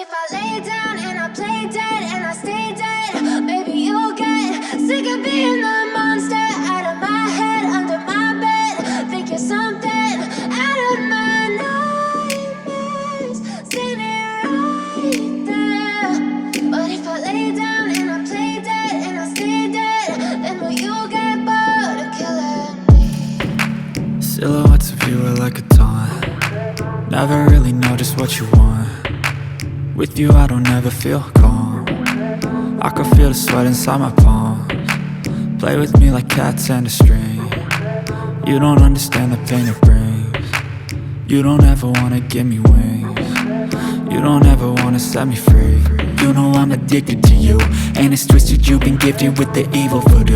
if I lay down and I play dead and I stay dead? Maybe you'll get sick of being the monster out of my head, under my bed. Think you're something out of my nightmares, standing right there. But if I lay down and I play dead and I stay dead, then will you get bored of killing me? Silhouettes of you are like a taunt. Never really know just what you want. With you I don't ever feel calm. I can feel the sweat inside my palms. Play with me like cats and a string. You don't understand the pain it brings. You don't ever wanna give me wings. You don't ever wanna set me free. You know I'm addicted to you, and it's twisted, you've been gifted with the evil voodoo.